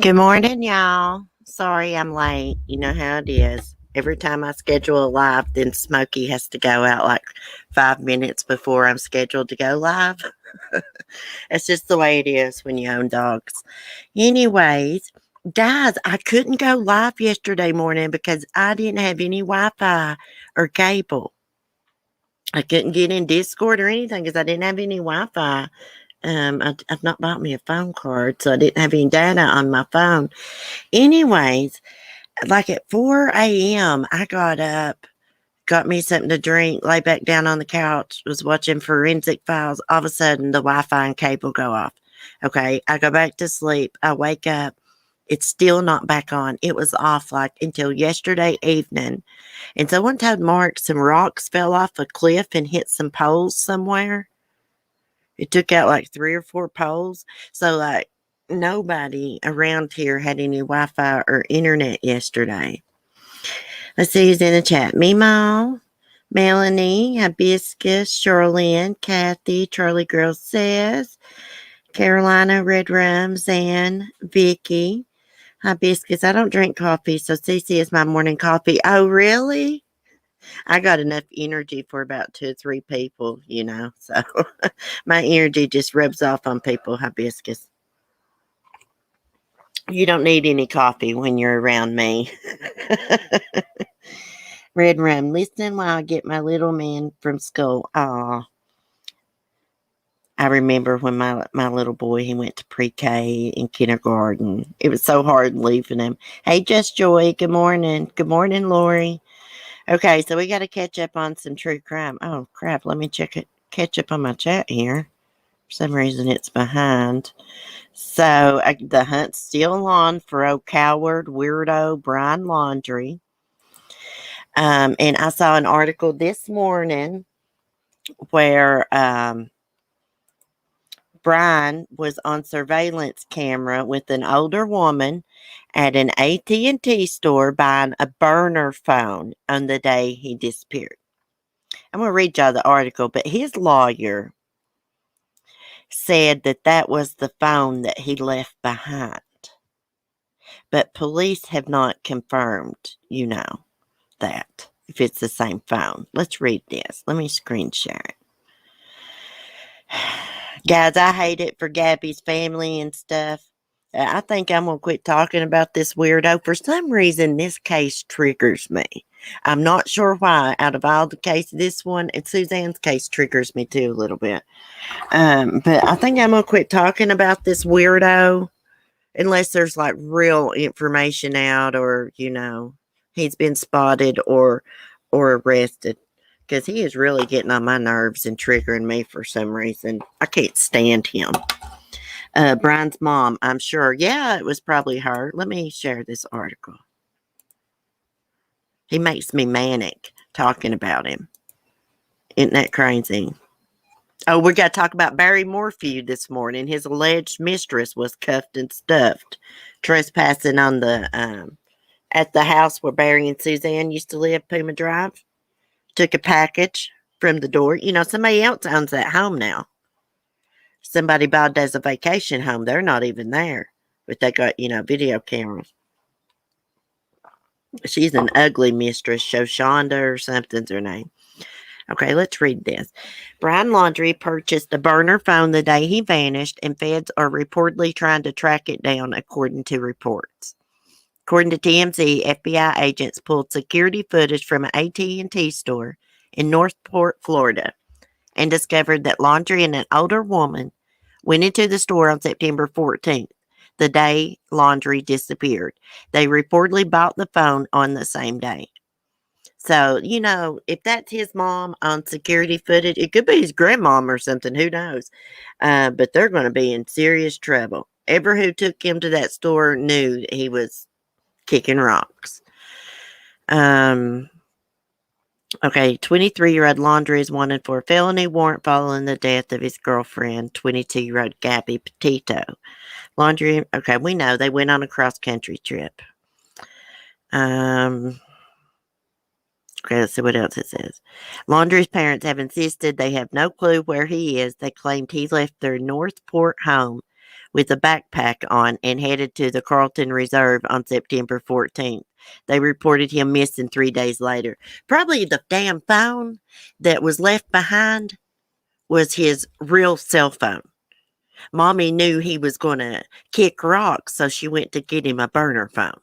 Good morning, y'all. Sorry I'm late. You know how it is. Every time I schedule a live, then Smokey has to go out like 5 minutes before I'm scheduled to go live. It's just the way it is when you own dogs. Anyways, guys, I couldn't go live yesterday morning because I didn't have any Wi Fi or cable. I couldn't get in Discord or anything because I didn't have any Wi Fi. I've not bought me a phone card, so I didn't have any data on my phone. Anyways, like at 4 a.m., I got up, got me something to drink, lay back down on the couch, was watching Forensic Files. All of a sudden, the Wi Fi and cable go off. Okay, I go back to sleep. I wake up. It's still not back on. It was off like until yesterday evening. And someone told Mark some rocks fell off a cliff and hit some poles somewhere. It took out like 3 or 4 poles. So, like, nobody around here had any Wi Fi or internet yesterday. Let's see who's in the chat. Mimo, Melanie, Hibiscus, Charlene, Kathy, Charlie Girl Says, Carolina, Red Rum, Zan, Vicky, Hibiscus. I don't drink coffee, so CC is my morning coffee. Oh, really? I got enough energy for about 2 or 3 people, so my energy just rubs off on people, Hibiscus. You don't need any coffee when you're around me. Red Rum, listening while I get my little man from school. Aw. I remember when my little boy, he went to pre-K and kindergarten. It was so hard leaving him. Hey, Just Joy, good morning. Good morning, Lori. Okay, so we got to catch up on some true crime. Oh, crap. Let me catch up on my chat here. For some reason, it's behind. So the hunt's still on for old coward, weirdo Brian Laundrie. And I saw an article this morning where Brian was on surveillance camera with an older woman at an AT&T store buying a burner phone on the day he disappeared. I'm going to read y'all the article, but his lawyer said that was the phone that he left behind. But police have not confirmed, that if it's the same phone. Let's read this. Let me screen share it. Guys, I hate it for Gabby's family and stuff. I think I'm going to quit talking about this weirdo. For some reason, this case triggers me. I'm not sure why. Out of all the cases, this one and Suzanne's case triggers me too a little bit. But I think I'm going to quit talking about this weirdo unless there's like real information out or, he's been spotted or arrested. Because he is really getting on my nerves and triggering me for some reason. I can't stand him. Brian's mom, I'm sure. Yeah, it was probably her. Let me share this article. He makes me manic talking about him. Isn't that crazy? Oh, we got to talk about Barry Morphew this morning. His alleged mistress was cuffed and stuffed, trespassing on at the house where Barry and Suzanne used to live, Puma Drive. Took a package from the door. Somebody else owns that home now. Somebody bought it as a vacation home. They're not even there. But they got, video cameras. She's an ugly mistress. Shoshonda or something's her name. Okay, let's read this. Brian Laundrie purchased a burner phone the day he vanished, and feds are reportedly trying to track it down, according to reports. According to TMZ, FBI agents pulled security footage from an AT&T store in Northport, Florida, and discovered that Laundrie and an older woman went into the store on September 14th, the day Laundrie disappeared. They reportedly bought the phone on the same day. So, if that's his mom on security footage, it could be his grandmom or something. Who knows? But they're going to be in serious trouble. Ever who took him to that store knew he was kicking rocks. Okay, 23-year-old Laundrie is wanted for a felony warrant following the death of his girlfriend, 22-year-old Gabby Petito. Laundrie, okay, we know they went on a cross-country trip. Okay, let's see what else it says. Laundrie's parents have insisted they have no clue where he is. They claimed he left their Northport home with a backpack on and headed to the Carlton Reserve on September 14th. They reported him missing 3 days later. Probably the damn phone that was left behind was his real cell phone. Mommy knew he was going to kick rocks, so she went to get him a burner phone.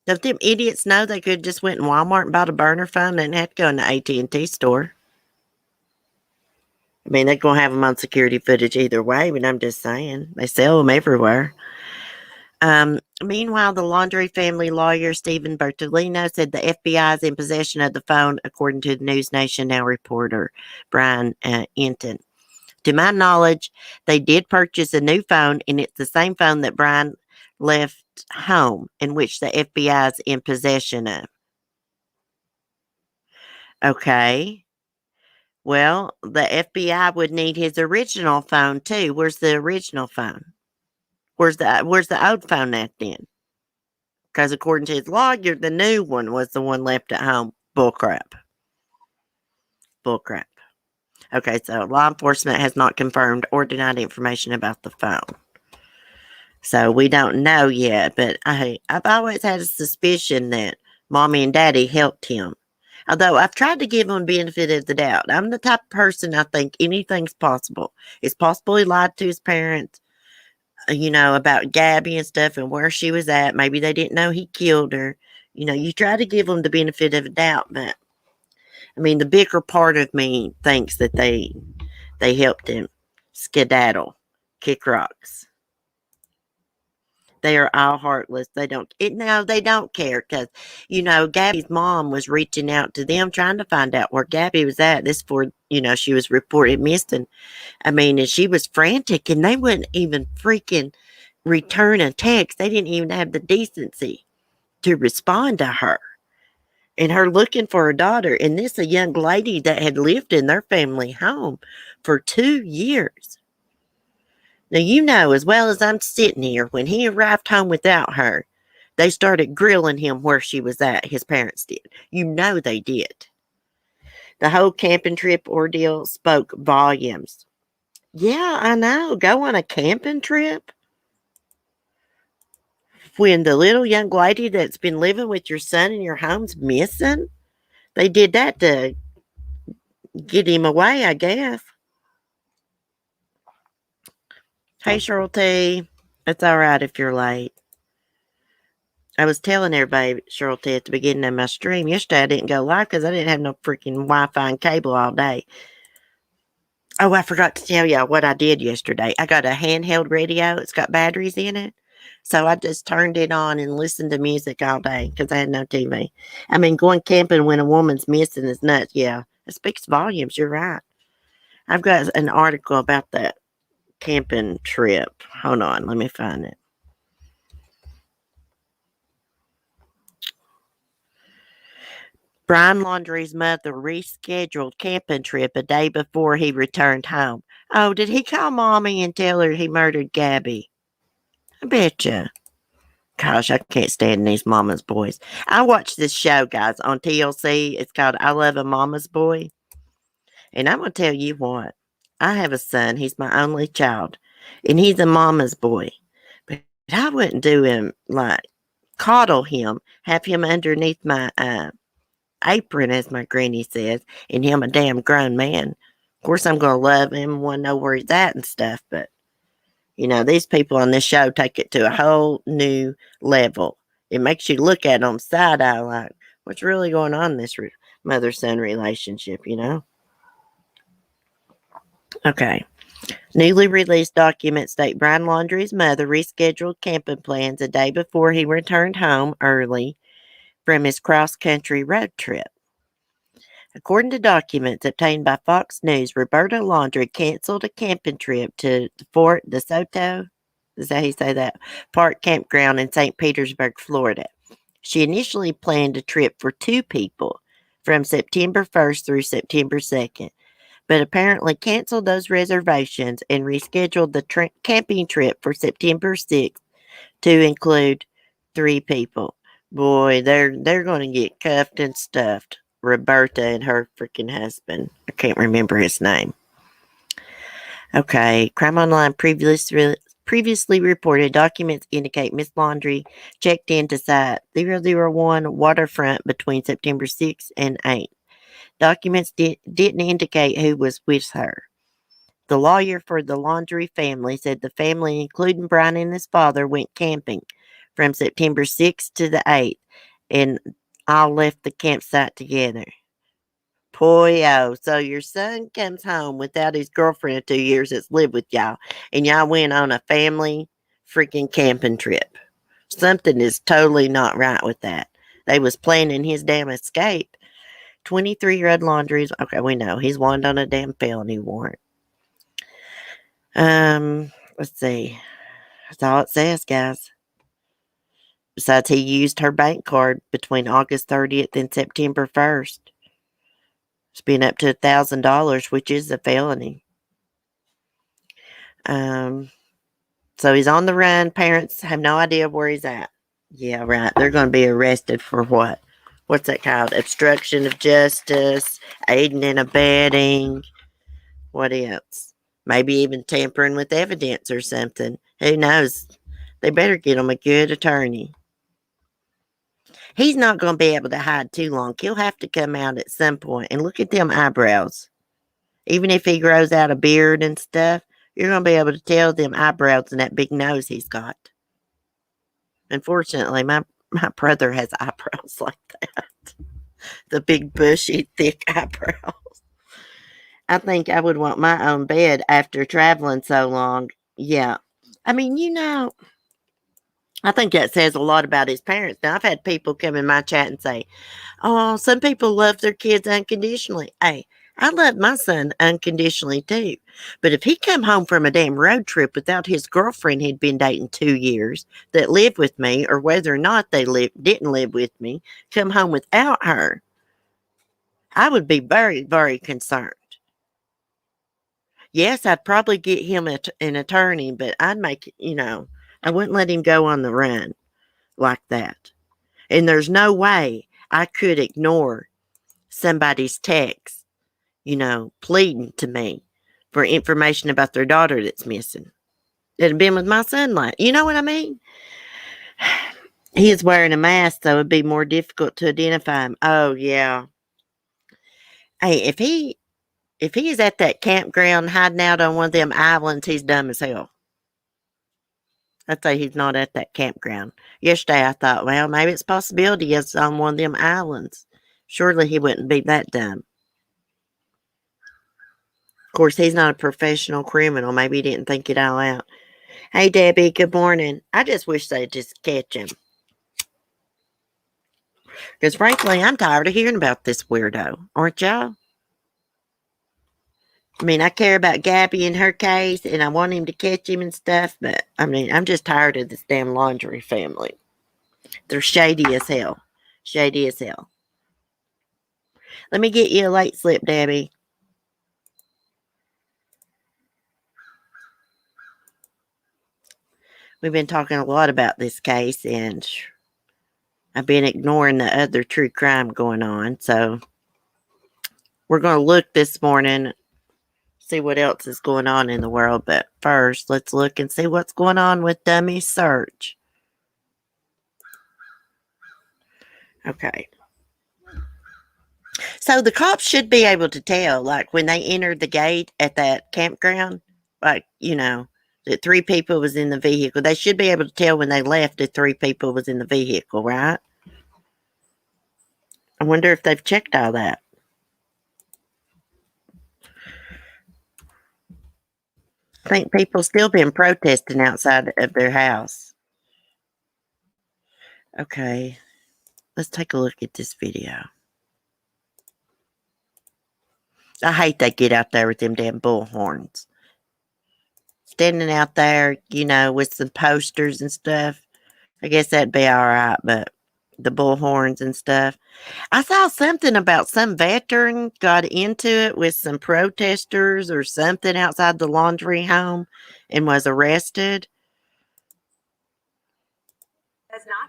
Don't them idiots know they could just went in Walmart and bought a burner phone and had to go in the AT&T store? I mean, they're going to have them on security footage either way, but I'm just saying. They sell them everywhere. Meanwhile, the Laundrie family lawyer, Stephen Bertolino, said the FBI is in possession of the phone, according to the News Nation Now reporter, Brian Enton. To my knowledge, they did purchase a new phone, and it's the same phone that Brian left home, in which the FBI is in possession of. Okay. Well, the FBI would need his original phone too. Where's the original phone? Where's the old phone at then? Because according to his lawyer, the new one was the one left at home. Bullcrap. Bullcrap. Okay, so law enforcement has not confirmed or denied information about the phone. So we don't know yet, but I've always had a suspicion that Mommy and Daddy helped him. Although I've tried to give him the benefit of the doubt. I'm the type of person I think anything's possible. It's possible he lied to his parents, about Gabby and stuff and where she was at. Maybe they didn't know he killed her. You try to give them the benefit of the doubt, but I mean, the bigger part of me thinks that they helped him skedaddle, kick rocks. They are all heartless. They don't care because, Gabby's mom was reaching out to them trying to find out where Gabby was at. This for, she was reported missing. I mean, and she was frantic and they wouldn't even freaking return a text. They didn't even have the decency to respond to her. And her looking for her daughter. And this a young lady that had lived in their family home for 2 years. Now, as well as I'm sitting here, when he arrived home without her, they started grilling him where she was at. His parents did. They did. The whole camping trip ordeal spoke volumes. Yeah, I know. Go on a camping trip? When the little young lady that's been living with your son in your home's missing? They did that to get him away, I guess. Hey, Cheryl T. It's all right if you're late. I was telling everybody, Cheryl T, at the beginning of my stream yesterday, I didn't go live because I didn't have no freaking Wi-Fi and cable all day. Oh, I forgot to tell y'all what I did yesterday. I got a handheld radio. It's got batteries in it. So I just turned it on and listened to music all day because I had no TV. I mean, going camping when a woman's missing is nuts. Yeah, it speaks volumes. You're right. I've got an article about that camping trip. Hold on. Let me find it. Brian Laundrie's mother rescheduled camping trip a day before he returned home. Oh, did he call Mommy and tell her he murdered Gabby? I betcha. Gosh, I can't stand these mama's boys. I watch this show, guys, on TLC. It's called I Love a Mama's Boy. And I'm going to tell you what. I have a son. He's my only child. And he's a mama's boy. But I wouldn't do him coddle him, have him underneath my apron, as my granny says, and him a damn grown man. Of course, I'm going to love him and want to know where he's at and stuff, but, these people on this show take it to a whole new level. It makes you look at them side-eye like, what's really going on in this mother-son relationship, Okay. Newly released documents state Brian Laundrie's mother rescheduled camping plans a day before he returned home early from his cross-country road trip. According to documents obtained by Fox News, Roberta Laundrie canceled a camping trip to Fort DeSoto, is that how you say that, Park Campground in St. Petersburg, Florida. She initially planned a trip for 2 people from September 1st through September 2nd, but apparently canceled those reservations and rescheduled the camping trip for September 6th to include 3 people. Boy, they're going to get cuffed and stuffed. Roberta and her freaking husband. I can't remember his name. Okay, Crime Online previously reported documents indicate Miss Laundrie checked into site 001 Waterfront between September 6th and 8th. Documents didn't indicate who was with her. The lawyer for the Laundrie family said the family, including Brian and his father, went camping from September 6th to the 8th, and all left the campsite together. Boy, so your son comes home without his girlfriend of 2 years that's lived with y'all, and y'all went on a family freaking camping trip. Something is totally not right with that. They was planning his damn escape. 23-year-old Laundrie's, okay, we know, he's wanted on a damn felony warrant. Let's see. That's all it says, guys. Besides, he used her bank card between August 30th and September 1st. Spent up to $1,000, which is a felony. So he's on the run. Parents have no idea where he's at. Yeah, right. They're going to be arrested for what? What's that called? Obstruction of justice, aiding and abetting. What else? Maybe even tampering with evidence or something. Who knows? They better get him a good attorney. He's not going to be able to hide too long. He'll have to come out at some point. And look at them eyebrows. Even if he grows out a beard and stuff, you're going to be able to tell them eyebrows and that big nose he's got. Unfortunately, my brother has eyebrows like that. The big, bushy, thick eyebrows. I think I would want my own bed after traveling so long. Yeah. I mean, I think that says a lot about his parents. Now, I've had people come in my chat and say, oh, some people love their kids unconditionally. Hey, I love my son unconditionally too. But if he come home from a damn road trip without his girlfriend he'd been dating 2 years that lived with me, or whether or not they didn't live with me, come home without her, I would be very, very concerned. Yes, I'd probably get him an attorney, but I'd make, I wouldn't let him go on the run like that. And there's no way I could ignore somebody's text, pleading to me for information about their daughter that's missing. That had been with my son, you know what I mean? He is wearing a mask, so it'd be more difficult to identify him. Oh, yeah. Hey, if he is at that campground hiding out on one of them islands, he's dumb as hell. I'd say he's not at that campground. Yesterday I thought, well, maybe it's a possibility he's on one of them islands. Surely he wouldn't be that dumb. Of course, he's not a professional criminal. Maybe he didn't think it all out. Hey, Debbie, good morning. I just wish they'd just catch him. Because frankly, I'm tired of hearing about this weirdo. Aren't y'all? I mean, I care about Gabby and her case, and I want him to catch him and stuff, but, I mean, I'm just tired of this damn Laundrie family. They're shady as hell. Shady as hell. Let me get you a late slip, Debbie. We've been talking a lot about this case, and I've been ignoring the other true crime going on, so we're going to look this morning, see what else is going on in the world, but first, let's look and see what's going on with Dummy Search. Okay. So the cops should be able to tell, like, when they entered the gate at that campground, like, that 3 people was in the vehicle. They should be able to tell when they left that 3 people was in the vehicle, right? I wonder if they've checked all that. I think people still been protesting outside of their house. Okay. Let's take a look at this video. I hate they get out there with them damn bullhorns. Standing out there, with some posters and stuff. I guess that'd be all right, but the bullhorns and stuff. I saw something about some veteran got into it with some protesters or something outside the Laundrie home and was arrested.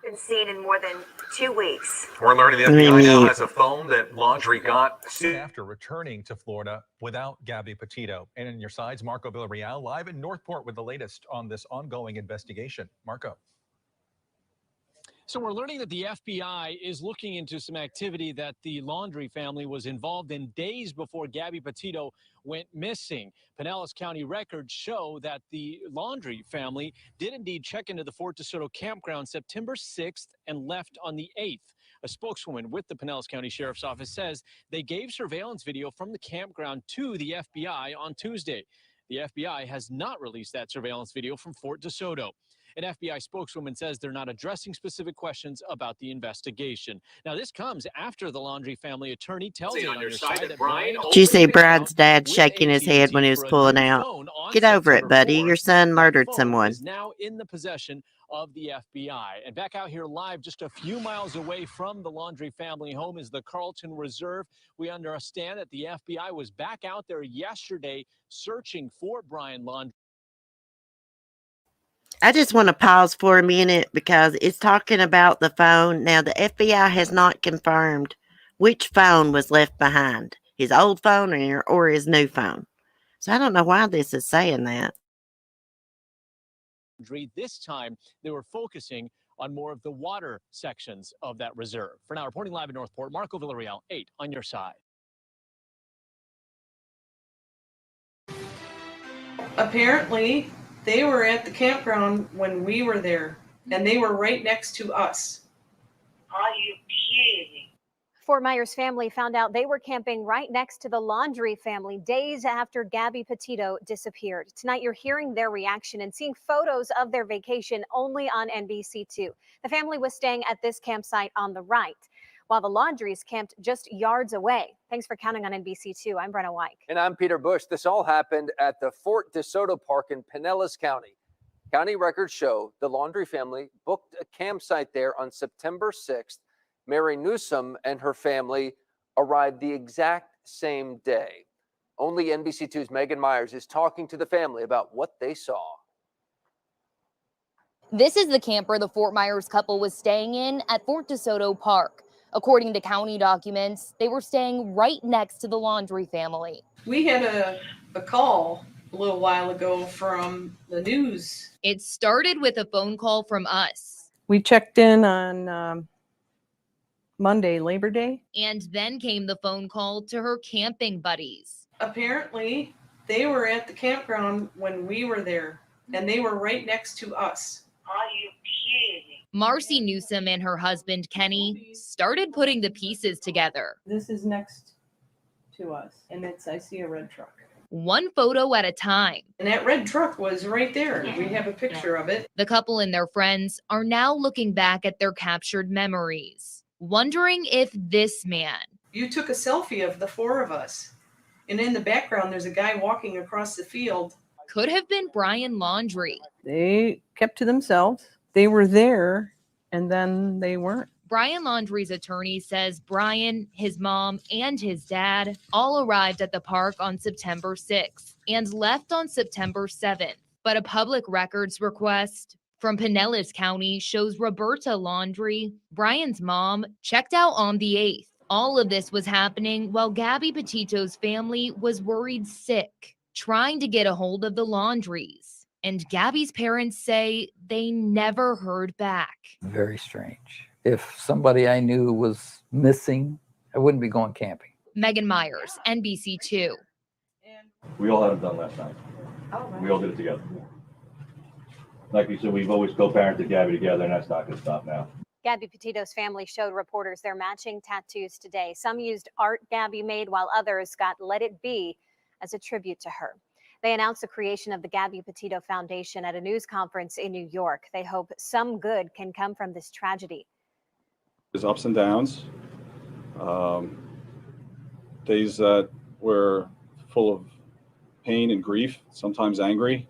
been seen in more than 2 weeks. We're learning the FBI now has a phone that Laundrie got after returning to Florida without Gabby Petito. And in your sides, Marco Villarreal live in Northport with the latest on this ongoing investigation. Marco. So we're learning that the FBI is looking into some activity that the Laundrie family was involved in days before Gabby Petito went missing. Pinellas County records show that the Laundrie family did indeed check into the Fort DeSoto campground September 6th and left on the 8th. A spokeswoman with the Pinellas County Sheriff's Office says they gave surveillance video from the campground to the FBI on Tuesday. The FBI has not released that surveillance video from Fort DeSoto. An FBI spokeswoman says they're not addressing specific questions about the investigation. Now, this comes after the Laundrie family attorney tells it on your side that Brian... Did you see Brad's dad shaking his head when he was pulling out? Get over it, buddy. Your son murdered someone. Is now in the possession of the FBI. And back out here live, just a few miles away from the Laundrie family home is the Carlton Reserve. We understand that the FBI was back out there yesterday searching for Brian Laundrie. I just want to pause for a minute because it's talking about the phone. Now, the FBI has not confirmed which phone was left behind, his old phone or his new phone. So I don't know why this is saying that. This time, they were focusing on more of the water sections of that reserve. For now, reporting live in Northport, Marco Villarreal, 8 on your side. Apparently, they were at the campground when we were there, and they were right next to us. Are you kidding? Fort Myers family found out they were camping right next to the Laundrie family days after Gabby Petito disappeared. Tonight, you're hearing their reaction and seeing photos of their vacation only on NBC2. The family was staying at this campsite on the right, while the Laundries camped just yards away. Thanks for counting on NBC2. I'm Brenna White. And I'm Peter Bush. This all happened at the Fort DeSoto Park in Pinellas County. County records show the Laundrie family booked a campsite there on September 6th. Mary Newsom and her family arrived the exact same day. Only NBC2's Megan Myers is talking to the family about what they saw. This is the camper the Fort Myers couple was staying in at Fort DeSoto Park. According to county documents, they were staying right next to the Laundrie family. We had a call a little while ago from the news. It started with a phone call from us. We checked in on Monday, Labor Day. And then came the phone call to her camping buddies. Apparently, they were at the campground when we were there, and they were right next to us. Are you kidding? Marcy Newsom and her husband, Kenny, started putting the pieces together. This is next to us, and I see a red truck. One photo at a time. And that red truck was right there. We have a picture of it. The couple and their friends are now looking back at their captured memories, wondering if this man... You took a selfie of the four of us, and in the background there's a guy walking across the field. Could have been Brian Laundrie. They kept to themselves. They were there, and then they weren't. Brian Laundrie's attorney says Brian, his mom, and his dad all arrived at the park on September 6th and left on September 7th. But a public records request from Pinellas County shows Roberta Laundrie, Brian's mom, checked out on the 8th. All of this was happening while Gabby Petito's family was worried sick, trying to get a hold of the Laundries. And Gabby's parents say they never heard back. Very strange. If somebody I knew was missing, I wouldn't be going camping. Megan Myers, NBC2. We all had it done last night. We all did it together. Like you said, we've always co-parented Gabby together, and that's not going to stop now. Gabby Petito's family showed reporters their matching tattoos today. Some used art Gabby made, while others got Let It Be as a tribute to her. They announced the creation of the Gabby Petito Foundation at a news conference in New York. They hope some good can come from this tragedy. There's ups and downs. Days that were full of pain and grief, sometimes angry,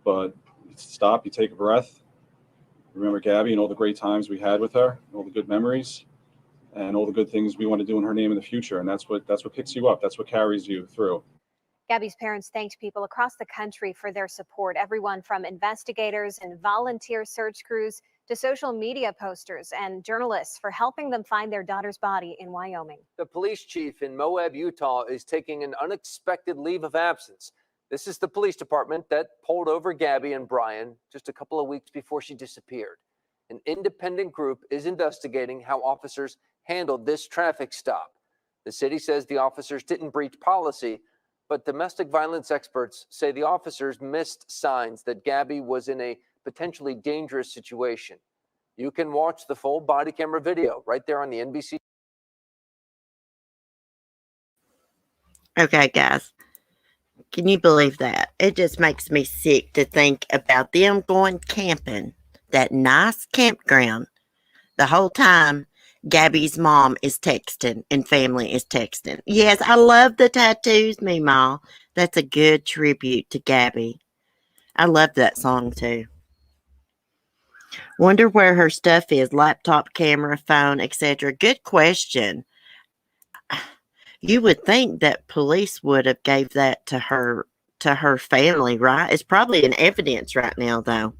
but you stop, you take a breath. Remember Gabby and all the great times we had with her, and all the good memories, and all the good things we want to do in her name in the future. And that's what picks you up. That's what carries you through. Gabby's parents thanked people across the country for their support, everyone from investigators and volunteer search crews to social media posters and journalists for helping them find their daughter's body in Wyoming. The police chief in Moab, Utah is taking an unexpected leave of absence. This is the police department that pulled over Gabby and Brian just a couple of weeks before she disappeared. An independent group is investigating how officers handled this traffic stop. The city says the officers didn't breach policy, but domestic violence experts say the officers missed signs that Gabby was in a potentially dangerous situation. You can watch the full body camera video right there on the NBC. Okay, guys. Can you believe that? It just makes me sick to think about them going camping, that nice campground. The whole time, Gabby's mom is texting and family is texting. Yes, I love the tattoos, Meemaw. That's a good tribute to Gabby. I love that song too. Wonder where her stuff is, laptop, camera, phone, etc. Good question. You would think that police would have gave that to her family, right? It's probably in evidence right now, though.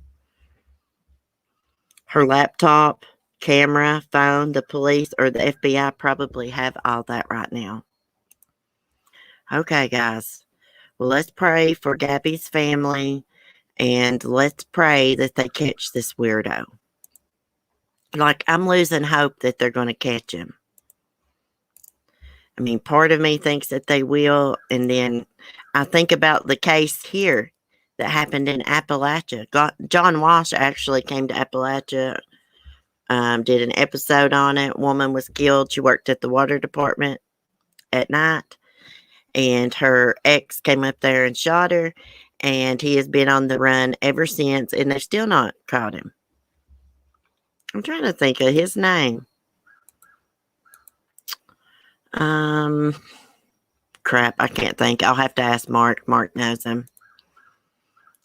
Her laptop, camera, phone, the police or the FBI probably have all that right now. Okay, guys. Well, let's pray for Gabby's family and let's pray that they catch this weirdo. Like, I'm losing hope that they're going to catch him. I mean, part of me thinks that they will, and then I think about the case here that happened in Appalachia. John Walsh actually came to Appalachia, did an episode on it. Woman was killed. She worked at the water department at night, and her ex came up there and shot her, and he has been on the run ever since, and they've still not caught him. I'm trying to think of his name. Crap, I can't think. I'll have to ask Mark. Mark knows him.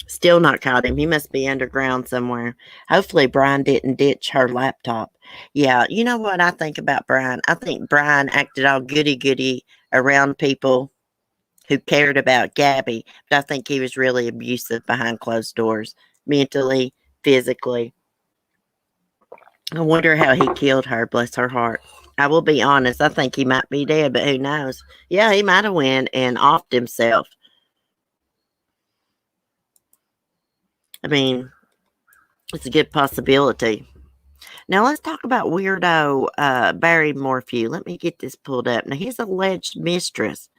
Still not caught him. He must be underground somewhere. Hopefully Brian didn't ditch her laptop. Yeah, you know what I think about Brian? I think Brian acted all goody-goody around people who cared about Gabby, but I think he was really abusive behind closed doors, mentally, physically. I wonder how he killed her, bless her heart. I will be honest, I think he might be dead, but who knows? Yeah, he might have went and offed himself. I mean, it's a good possibility. Now, let's talk about weirdo Barry Morphew. Let me get this pulled up. Now, his alleged mistress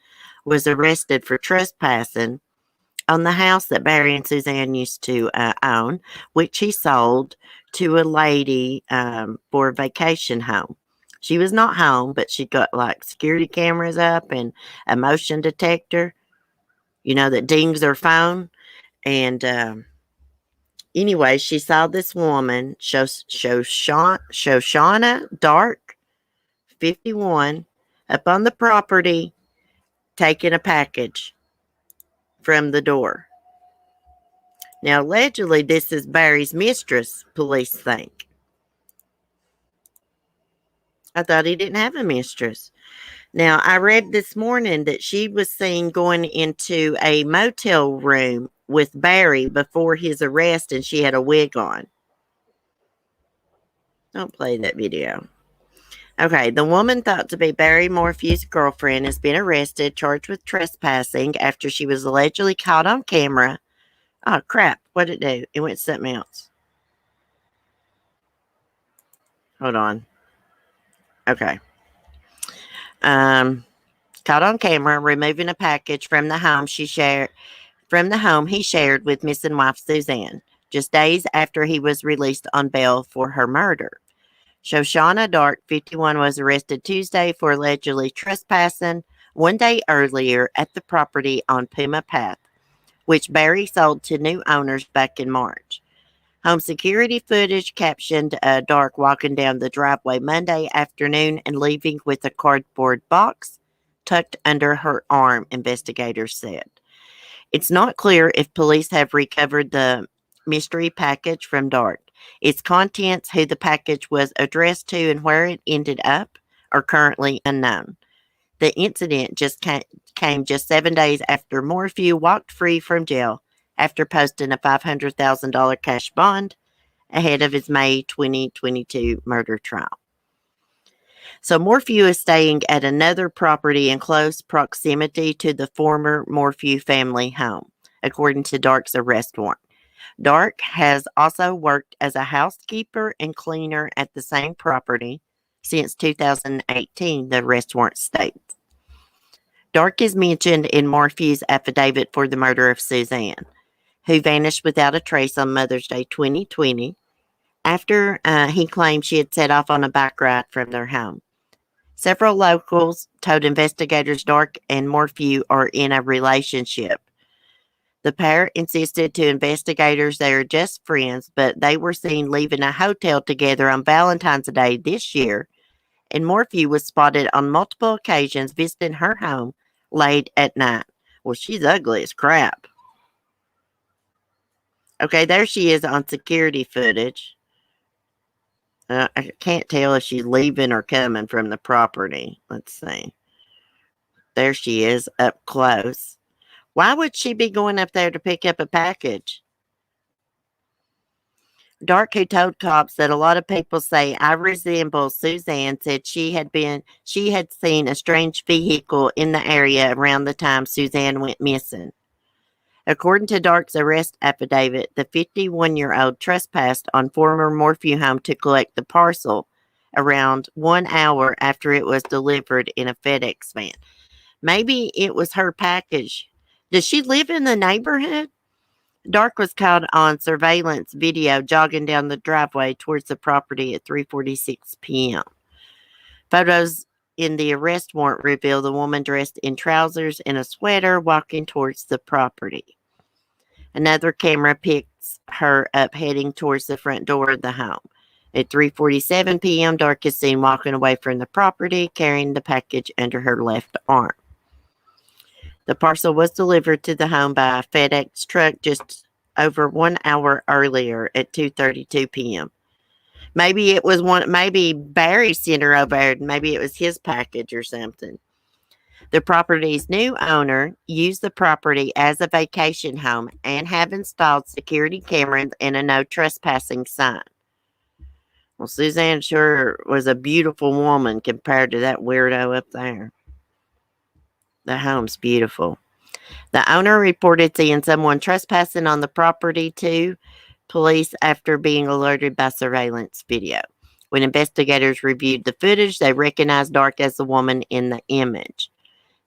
was arrested for trespassing on the house that Barry and Suzanne used to own, which he sold to a lady for a vacation home. She was not home, but she got like security cameras up and a motion detector, you know, that dings her phone. And anyway, she saw this woman, Shoshana Dark, 51, up on the property, taking a package from the door. Now, allegedly, this is Barry's mistress, police think. I thought he didn't have a mistress. Now, I read this morning that she was seen going into a motel room with Barry before his arrest, and she had a wig on. Don't play that video. Okay, the woman thought to be Barry Morphew's girlfriend has been arrested, charged with trespassing after she was allegedly caught on camera. Oh, crap. What did it do? It went to something else. Hold on. Okay. Caught on camera removing a package from the home he shared with missing wife Suzanne, just days after he was released on bail for her murder. Shoshana Dark, 51, was arrested Tuesday for allegedly trespassing one day earlier at the property on Puma Path, which Barry sold to new owners back in March. Home security footage captioned Dark walking down the driveway Monday afternoon and leaving with a cardboard box tucked under her arm, investigators said. It's not clear if police have recovered the mystery package from Dark. Its contents, who the package was addressed to, and where it ended up are currently unknown. The incident just came just 7 days after Morphew walked free from jail after posting a $500,000 cash bond ahead of his May 2022 murder trial. So Morphew is staying at another property in close proximity to the former Morphew family home, according to Dark's arrest warrant. Dark has also worked as a housekeeper and cleaner at the same property since 2018, the arrest warrant states. Dark is mentioned in Morphew's affidavit for the murder of Suzanne, who vanished without a trace on Mother's Day 2020 after he claimed she had set off on a bike ride from their home. Several locals told investigators Dark and Morphew are in a relationship. The pair insisted to investigators they are just friends, but they were seen leaving a hotel together on Valentine's Day this year, and Morphew was spotted on multiple occasions visiting her home late at night. Well, she's ugly as crap. Okay, there she is on security footage. I can't tell if she's leaving or coming from the property. Let's see. There she is up close. Why would she be going up there to pick up a package? Dark, who told cops that a lot of people say I resemble Suzanne, said she had seen a strange vehicle in the area around the time Suzanne went missing. According to Dark's arrest affidavit, the 51-year-old trespassed on former Morphew home to collect the parcel around 1 hour after it was delivered in a FedEx van. Maybe it was her package. Does she live in the neighborhood? Dark was caught on surveillance video jogging down the driveway towards the property at 3:46 p.m. Photos in the arrest warrant reveal the woman dressed in trousers and a sweater walking towards the property. Another camera picks her up heading towards the front door of the home. At 3:47 p.m., Dark is seen walking away from the property, carrying the package under her left arm. The parcel was delivered to the home by a FedEx truck just over 1 hour earlier at 2:32 p.m. Maybe Barry sent her over there. Maybe it was his package or something. The property's new owner used the property as a vacation home and have installed security cameras and a no trespassing sign. Well, Suzanne sure was a beautiful woman compared to that weirdo up there. The home's beautiful. The owner reported seeing someone trespassing on the property to police after being alerted by surveillance video. When investigators reviewed the footage, they recognized Dark as the woman in the image.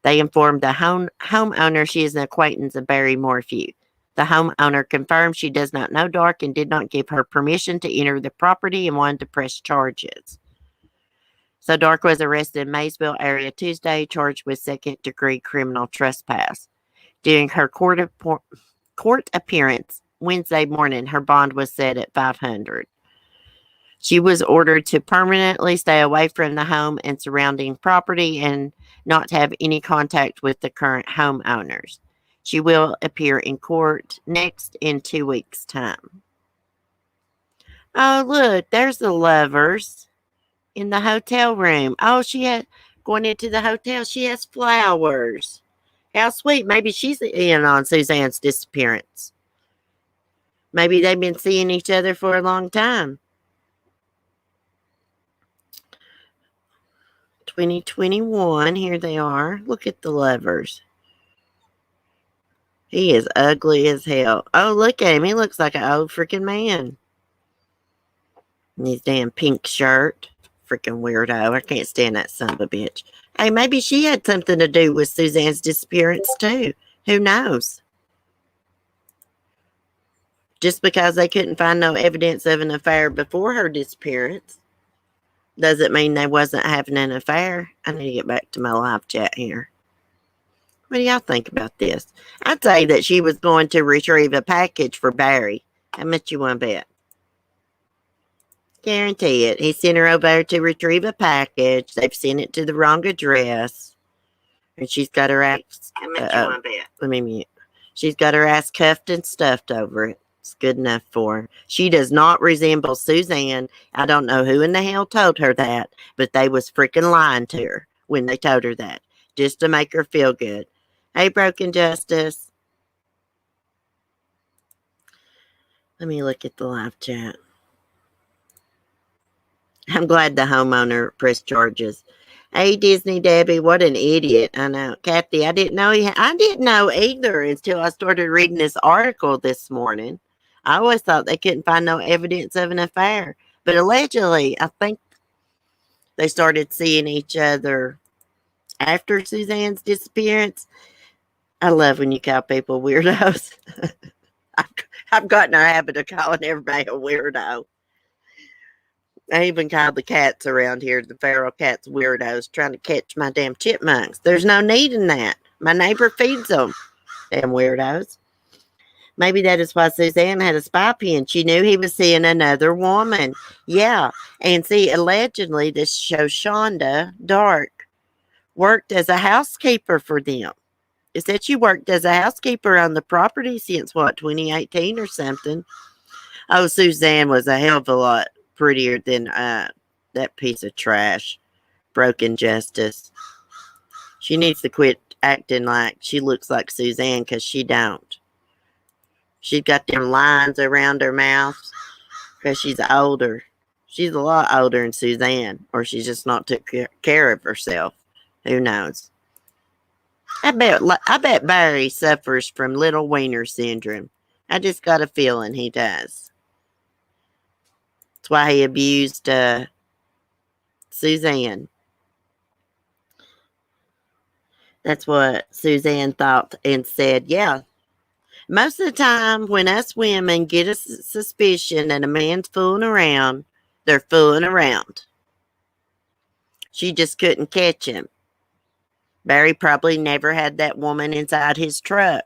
They informed the homeowner she is an acquaintance of Barry Morphew. The homeowner confirmed she does not know Dark and did not give her permission to enter the property and wanted to press charges. So Dark was arrested in Maysville area Tuesday, charged with second-degree criminal trespass. During her court appearance Wednesday morning, her bond was set at $500. She was ordered to permanently stay away from the home and surrounding property and not to have any contact with the current homeowners. She will appear in court next in 2 weeks' time. Oh, look, there's the lovers in the hotel room. Oh, going into the hotel, she has flowers. How sweet. Maybe she's in on Suzanne's disappearance. Maybe they've been seeing each other for a long time. 2021, here they are. Look at the lovers. He is ugly as hell. Oh, look at him. He looks like an old freaking man. In his damn pink shirt. Freaking weirdo. I can't stand that son of a bitch. Hey, maybe she had something to do with Suzanne's disappearance too. Who knows? Just because they couldn't find no evidence of an affair before her disappearance doesn't mean they wasn't having an affair. I need to get back to my live chat here. What do y'all think about this? I'd say that she was going to retrieve a package for Barry. How much you want to bet? Guarantee it. He sent her over to retrieve a package. They've sent it to the wrong address. And she's got her ass... How much you want to bet? Let me mute. She's got her ass cuffed and stuffed over it. It's good enough for her. She does not resemble Suzanne. I don't know who in the hell told her that, but they was freaking lying to her when they told her that, just to make her feel good. Hey, Broken Justice. Let me look at the live chat. I'm glad the homeowner pressed charges. Hey, Disney Debbie, what an idiot. I know. Kathy, I didn't know I didn't know either until I started reading this article this morning. I always thought they couldn't find no evidence of an affair. But allegedly, I think they started seeing each other after Suzanne's disappearance. I love when you call people weirdos. I've gotten a habit of calling everybody a weirdo. I even called the cats around here, the feral cats, weirdos, trying to catch my damn chipmunks. There's no need in that. My neighbor feeds them. Damn weirdos. Maybe that is why Suzanne had a spy pen. She knew he was seeing another woman. Yeah. And see, allegedly, this shows Shonda Dark worked as a housekeeper for them. It said she worked as a housekeeper on the property since, 2018 or something. Oh, Suzanne was a hell of a lot prettier than that piece of trash, Broken Justice. She needs to quit acting like she looks like Suzanne, because she don't. She's got them lines around her mouth because she's older. She's a lot older than Suzanne, or she's just not took care of herself. Who knows? I bet Barry suffers from little wiener syndrome. I just got a feeling he does. That's why he abused Suzanne. That's what Suzanne thought and said. Yeah. Most of the time when us women get a suspicion that a man's fooling around, they're fooling around. She just couldn't catch him. Barry probably never had that woman inside his truck.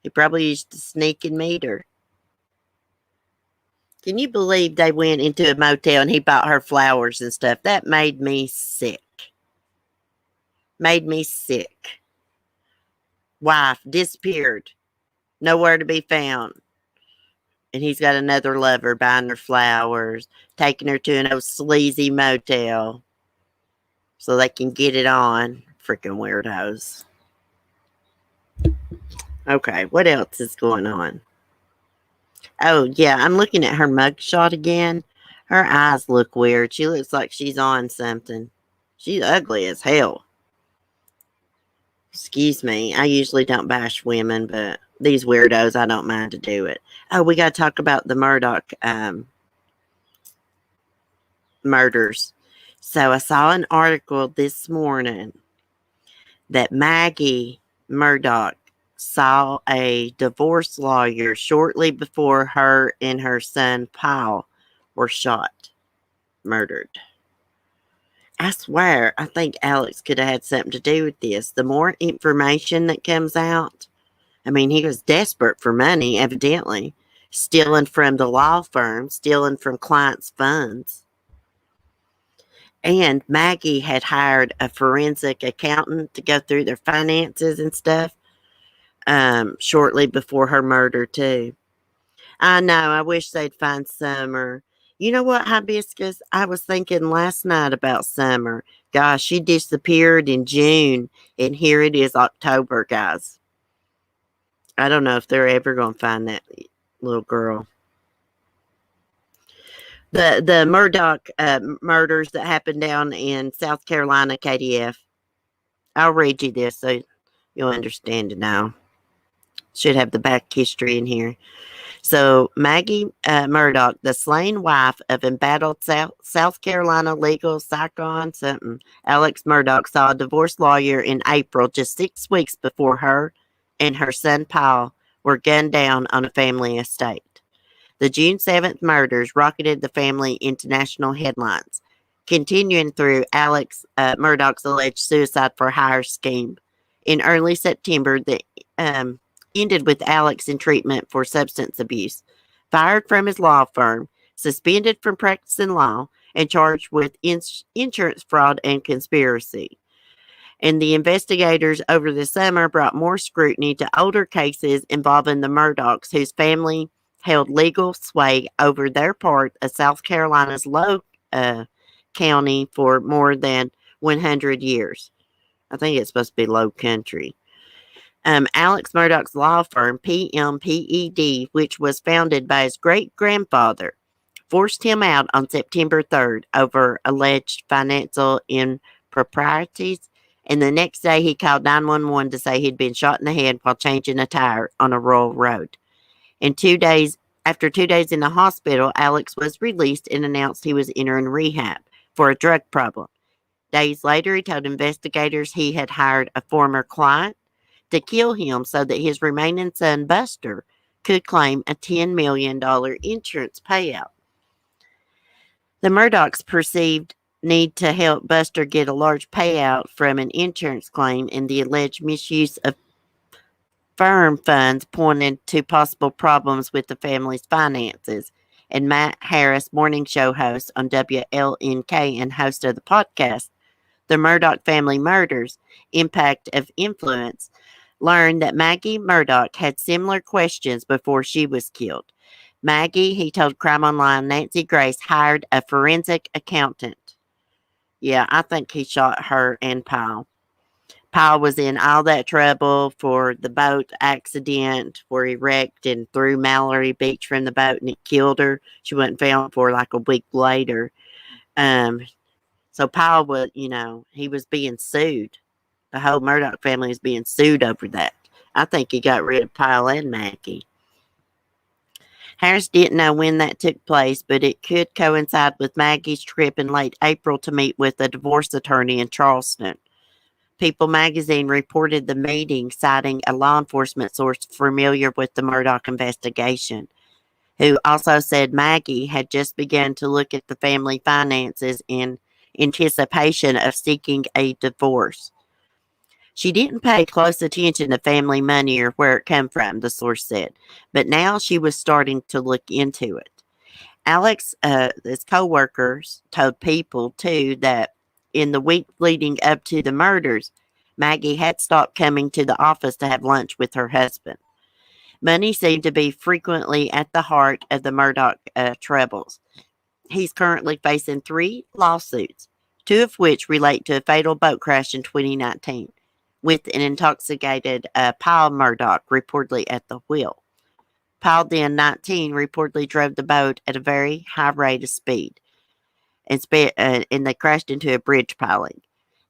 He probably used to sneak and meet her. Can you believe they went into a motel and he bought her flowers and stuff? That made me sick. Made me sick. Wife disappeared. Nowhere to be found. And he's got another lover buying her flowers, taking her to an old sleazy motel so they can get it on. Freaking weirdos. Okay, what else is going on? Oh, yeah, I'm looking at her mugshot again. Her eyes look weird. She looks like she's on something. She's ugly as hell. Excuse me. I usually don't bash women, but these weirdos, I don't mind to do it. Oh, we got to talk about the Murdaugh murders. So I saw an article this morning that Maggie Murdaugh saw a divorce lawyer shortly before her and her son Paul were shot, murdered. I swear, I think Alex could have had something to do with this. The more information that comes out, I mean, he was desperate for money, evidently, stealing from the law firm, stealing from clients' funds. And Maggie had hired a forensic accountant to go through their finances and stuff shortly before her murder, too. I know, I wish they'd find Summer. You know what, Hibiscus? I was thinking last night about Summer. Gosh, she disappeared in June, and here it is October, guys. I don't know if they're ever going to find that little girl. The Murdaugh murders that happened down in South Carolina, KDF. I'll read you this so you'll understand it now. Should have the back history in here. So Maggie Murdaugh, the slain wife of embattled South Carolina legal icon Alex Murdaugh, saw a divorce lawyer in April, just 6 weeks before her and her son Paul were gunned down on a family estate. The June 7th murders rocketed the family into national headlines, continuing through Alex Murdaugh's alleged suicide for hire scheme. In early September, the ended with Alex in treatment for substance abuse, fired from his law firm, suspended from practicing law, and charged with insurance fraud and conspiracy. And the investigators over the summer brought more scrutiny to older cases involving the Murdaughs, whose family held legal sway over their part of South Carolina's Low County for more than 100 years. I think it's supposed to be Low Country. Alex Murdaugh's law firm, PMPED, which was founded by his great-grandfather, forced him out on September 3rd over alleged financial improprieties, and the next day he called 911 to say he'd been shot in the head while changing a tire on a rural road. After 2 days in the hospital, Alex was released and announced he was entering rehab for a drug problem. Days later, he told investigators he had hired a former client to kill him so that his remaining son, Buster, could claim a $10 million insurance payout. The Murdaughs perceived need to help Buster get a large payout from an insurance claim, and the alleged misuse of firm funds pointed to possible problems with the family's finances. And Matt Harris, morning show host on WLNK and host of the podcast, The Murdaugh Family Murders, Impact of Influence, learned that Maggie Murdaugh had similar questions before she was killed. Maggie, he told Crime Online, Nancy Grace hired a forensic accountant. Yeah, I think he shot her and Paul. Paul was in all that trouble for the boat accident where he wrecked and threw Mallory Beach from the boat and it killed her. She wasn't found for like a week later. So Paul was, he was being sued. The whole Murdaugh family is being sued over that. I think he got rid of Paul and Maggie. Harris didn't know when that took place, but it could coincide with Maggie's trip in late April to meet with a divorce attorney in Charleston. People magazine reported the meeting, citing a law enforcement source familiar with the Murdaugh investigation, who also said Maggie had just begun to look at the family finances in anticipation of seeking a divorce. She didn't pay close attention to family money or where it came from, the source said, but now she was starting to look into it. Alex, his co-workers, told People, too, that in the week leading up to the murders, Maggie had stopped coming to the office to have lunch with her husband. Money seemed to be frequently at the heart of the Murdaugh troubles. He's currently facing 3 lawsuits, 2 of which relate to a fatal boat crash in 2019, with an intoxicated Paul Murdaugh reportedly at the wheel. Paul, then 19, reportedly drove the boat at a very high rate of speed, and they crashed into a bridge piling.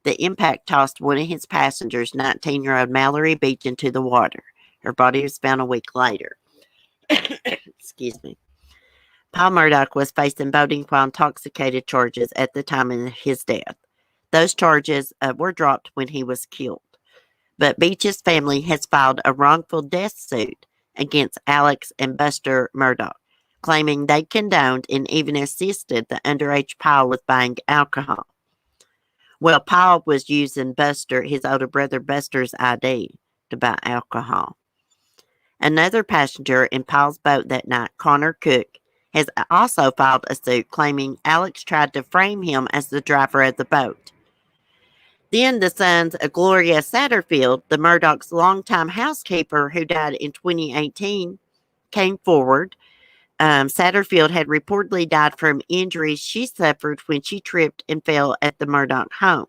The impact tossed one of his passengers, 19-year-old Mallory Beach, into the water. Her body was found a week later. Excuse me. Paul Murdaugh was facing boating while intoxicated charges at the time of his death. Those charges were dropped when he was killed. But Beach's family has filed a wrongful death suit against Alex and Buster Murdaugh, claiming they condoned and even assisted the underage Paul with buying alcohol. Well, Paul was using Buster, his older brother Buster's ID, to buy alcohol. Another passenger in Paul's boat that night, Connor Cook, has also filed a suit claiming Alex tried to frame him as the driver of the boat. Then the sons of Gloria Satterfield, the Murdaugh's longtime housekeeper who died in 2018, came forward. Satterfield had reportedly died from injuries she suffered when she tripped and fell at the Murdaugh home.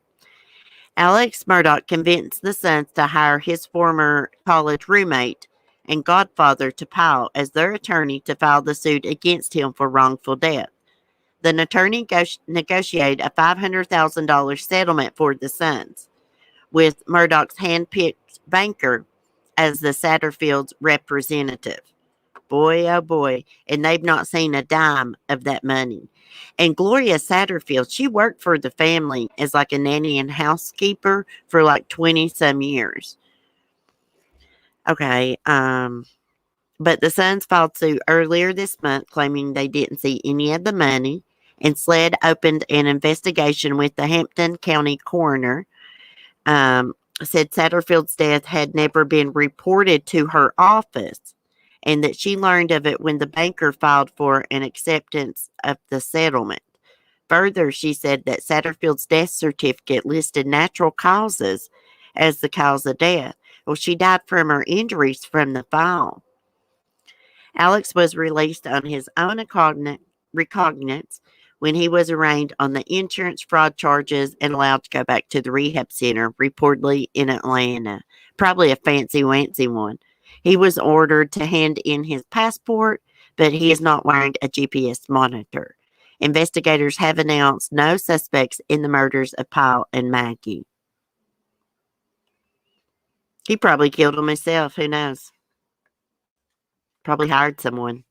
Alex Murdaugh convinced the sons to hire his former college roommate and godfather to Paul as their attorney to file the suit against him for wrongful death. The attorney negotiated a $500,000 settlement for the sons, with Murdaugh's hand-picked banker as the Satterfield's representative. Boy, oh boy, and they've not seen a dime of that money. And Gloria Satterfield, she worked for the family as like a nanny and housekeeper for like 20-some years. Okay, but the sons filed suit earlier this month claiming they didn't see any of the money, and SLED opened an investigation with the Hampton County coroner. Said Satterfield's death had never been reported to her office, and that she learned of it when the banker filed for an acceptance of the settlement. Further, she said that Satterfield's death certificate listed natural causes as the cause of death. Well, she died from her injuries from the fall. Alex was released on his own recognizance when he was arraigned on the insurance fraud charges and allowed to go back to the rehab center, reportedly in Atlanta. Probably a fancy-wancy one. He was ordered to hand in his passport, but he is not wearing a GPS monitor. Investigators have announced no suspects in the murders of Paul and Maggie. He probably killed them himself. Who knows? Probably hired someone.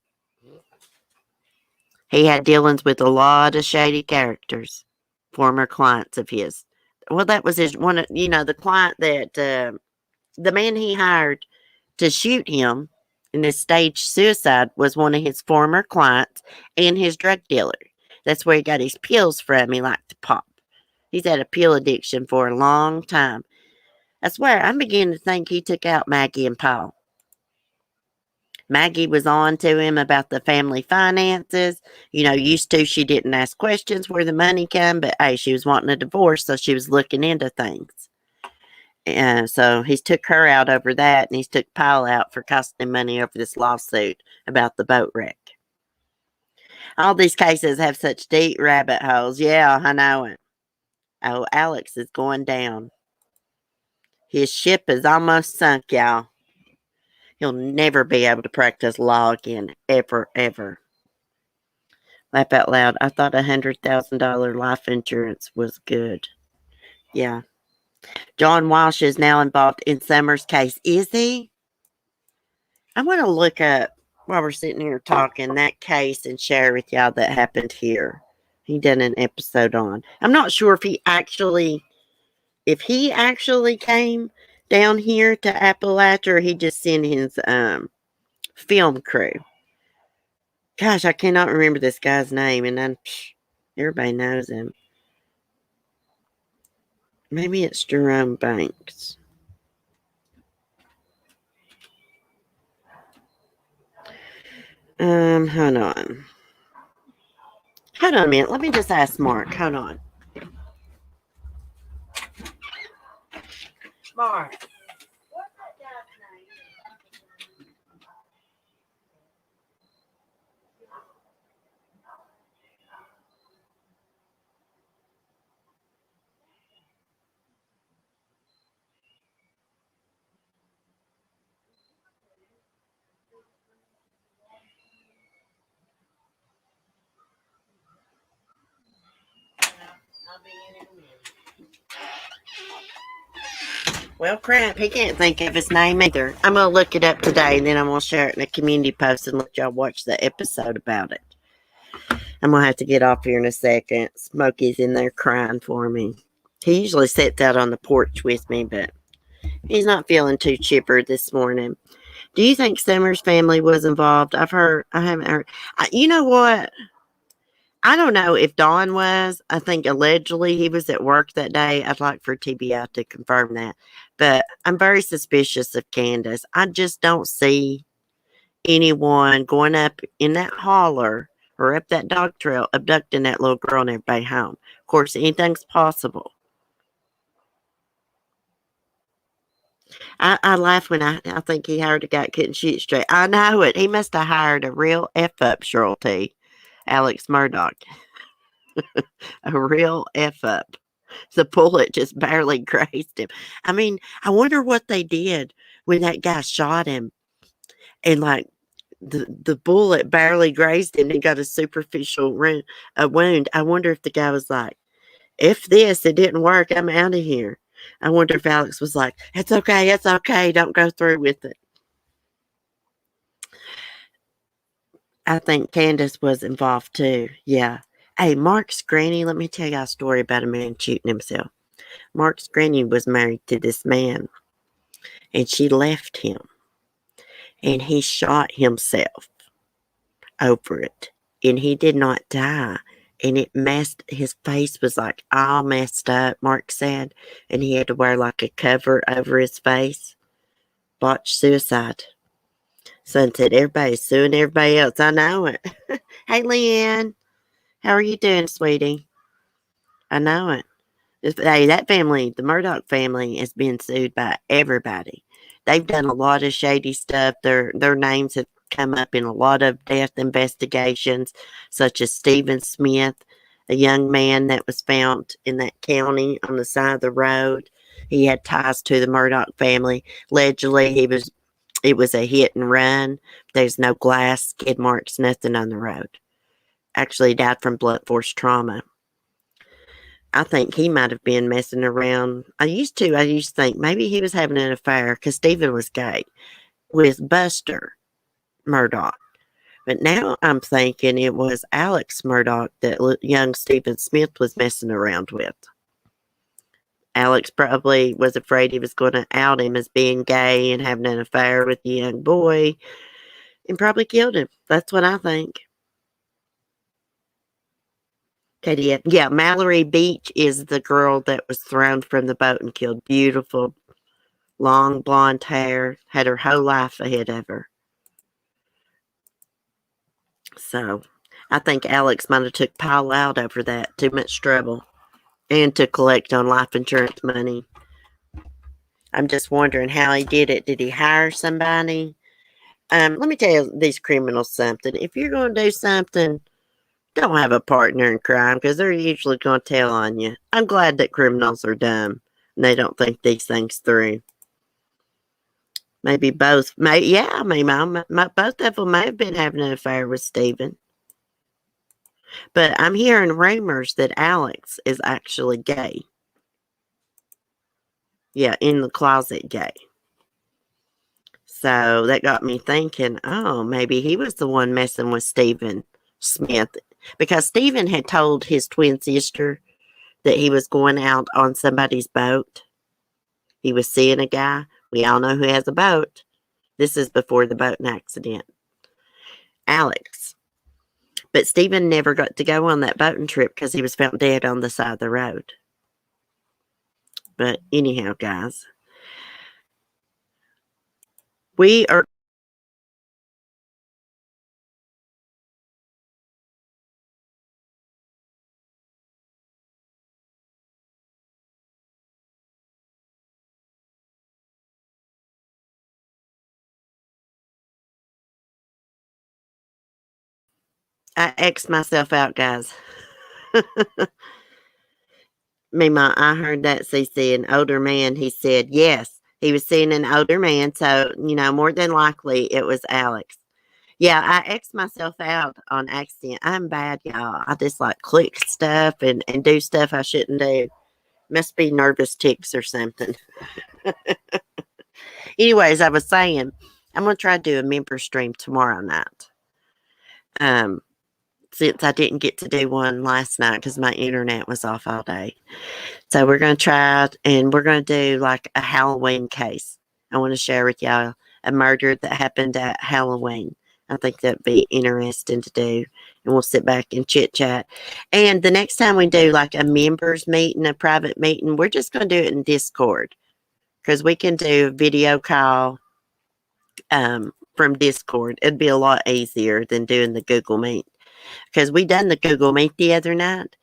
He had dealings with a lot of shady characters, former clients of his. Well, that was his one. The client that the man he hired to shoot him in this staged suicide was one of his former clients and his drug dealer. That's where he got his pills from. He liked to pop. He's had a pill addiction for a long time. I swear, I'm beginning to think he took out Maggie and Paul. Maggie was on to him about the family finances. Used to, she didn't ask questions where the money came, but hey, she was wanting a divorce, so she was looking into things. And so he's took her out over that, and he's took Paul out for costing him money over this lawsuit about the boat wreck. All these cases have such deep rabbit holes. Yeah, I know it. Oh, Alex is going down. His ship is almost sunk, y'all. He'll never be able to practice law again, ever, ever. Laugh out loud. I thought $100,000 life insurance was good. Yeah. John Walsh is now involved in Summers' case. Is he? I want to look up, while we're sitting here talking, that case and share with y'all that happened here. He did an episode on. I'm not sure if he actually came down here to Appalachia, or he just sent his film crew. Gosh, I cannot remember this guy's name, and then everybody knows him. Maybe it's Jerome Banks. Hold on. Hold on a minute. Let me just ask Mark. Hold on. Mark. Well, crap, he can't think of his name either. I'm going to look it up today, and then I'm going to share it in a community post and let y'all watch the episode about it. I'm going to have to get off here in a second. Smokey's in there crying for me. He usually sits out on the porch with me, but he's not feeling too chipper this morning. Do you think Summers' family was involved? I haven't heard. You know what? I don't know if Don was. I think allegedly he was at work that day. I'd like for TBI to confirm that. But I'm very suspicious of Candace. I just don't see anyone going up in that holler or up that dog trail abducting that little girl and everybody home. Of course, anything's possible. I laugh when I think he hired a guy that couldn't shoot straight. I know it. He must have hired a real F-up, Shirley. Alex Murdaugh. A real F-up. The bullet just barely grazed him. I mean, I wonder what they did when that guy shot him. And the bullet barely grazed him and got a superficial wound. I wonder if the guy was like, if it didn't work, I'm out of here. I wonder if Alex was like, it's okay, don't go through with it. I think Candace was involved too. Yeah. Hey, Mark's granny, let me tell you a story about a man shooting himself. Mark's granny was married to this man, and she left him, and he shot himself over it, and he did not die, and his face was like all messed up, Mark said, and he had to wear like a cover over his face. Botched suicide. Son said, everybody's suing everybody else. I know it. Hey, Leanne. How are you doing, sweetie? I know it. Hey, that family, the Murdaugh family, has been sued by everybody. They've done a lot of shady stuff. Their names have come up in a lot of death investigations, such as Stephen Smith, a young man that was found in that county on the side of the road. He had ties to the Murdaugh family. Allegedly, he was It was a hit and run. There's no glass, skid marks, nothing on the road. Actually died from blunt force trauma. I think he might have been messing around. I used to think maybe he was having an affair because Stephen was gay with Buster Murdaugh. But now I'm thinking it was Alex Murdaugh that young Stephen Smith was messing around with. Alex probably was afraid he was going to out him as being gay and having an affair with the young boy and probably killed him. That's what I think. Katie, yeah, Mallory Beach is the girl that was thrown from the boat and killed. Beautiful, long blonde hair, had her whole life ahead of her. So, I think Alex might have took Paul out over that. Too much trouble. And to collect on life insurance money. I'm just wondering how he did it. Did he hire somebody? Let me tell these criminals something. If you're going to do something, don't have a partner in crime because they're usually going to tell on you. I'm glad that criminals are dumb and they don't think these things through. Maybe both. Both of them may have been having an affair with Stephen. But I'm hearing rumors that Alex is actually gay. Yeah, in the closet gay. So that got me thinking, oh, maybe he was the one messing with Stephen Smith. Because Stephen had told his twin sister that he was going out on somebody's boat. He was seeing a guy. We all know who has a boat. This is before the boating accident. Alex. But Stephen never got to go on that boating trip because he was found dead on the side of the road. But anyhow, guys, we are I X'd myself out, guys. Meanwhile, I heard that CC, an older man, he said, yes, he was seeing an older man. So, more than likely it was Alex. Yeah, I X'd myself out on accident. I'm bad, y'all. I just click stuff and do stuff I shouldn't do. Must be nervous tics or something. Anyways, I was saying, I'm going to try to do a member stream tomorrow night. Since I didn't get to do one last night because my internet was off all day. So we're going to try it, and we're going to do a Halloween case. I want to share with y'all a murder that happened at Halloween. I think that'd be interesting to do, and we'll sit back and chit-chat. And the next time we do a members meeting, a private meeting, we're just going to do it in Discord because we can do a video call from Discord. It'd be a lot easier than doing the Google Meet. Because we done the Google Meet the other night,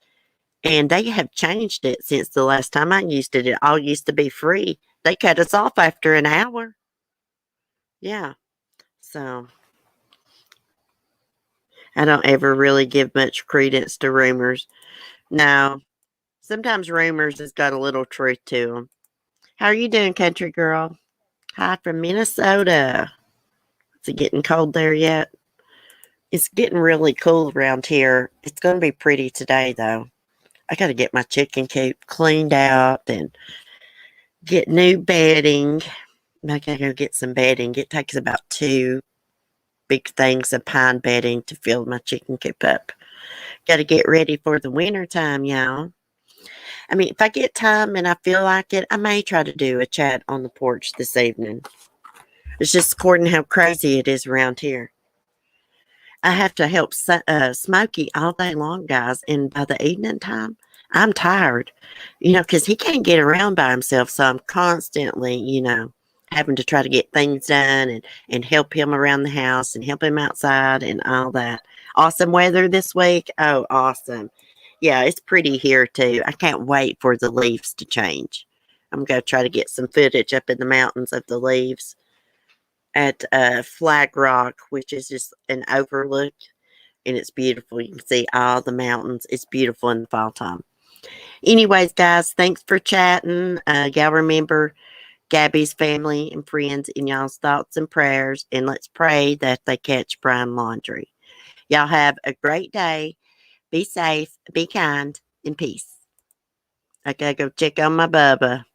and they have changed it since the last time I used it. It all used to be free. They cut us off after an hour. Yeah. So, I don't ever really give much credence to rumors. No. Sometimes rumors has got a little truth to them. How are you doing, country girl? Hi from Minnesota. Is it getting cold there yet? It's getting really cool around here. It's going to be pretty today, though. I got to get my chicken coop cleaned out and get new bedding. I got to go get some bedding. It takes about 2 big things of pine bedding to fill my chicken coop up. Got to get ready for the winter time, y'all. I mean, if I get time and I feel like it, I may try to do a chat on the porch this evening. It's just according to how crazy it is around here. I have to help Smokey all day long, guys. And by the evening time, I'm tired, because he can't get around by himself. So I'm constantly, having to try to get things done and help him around the house and help him outside and all that. Awesome weather this week. Oh, awesome. Yeah, it's pretty here too. I can't wait for the leaves to change. I'm going to try to get some footage up in the mountains of the leaves at Flag Rock, which is just an overlook, and it's beautiful. You can see all the mountains. It's beautiful in the fall time. Anyways, guys, thanks for chatting. Y'all remember, Gabby's family and friends in y'all's thoughts and prayers, and let's pray that they catch Brian Laundrie. Y'all have a great day. Be safe, be kind, and peace. I gotta go check on my Bubba.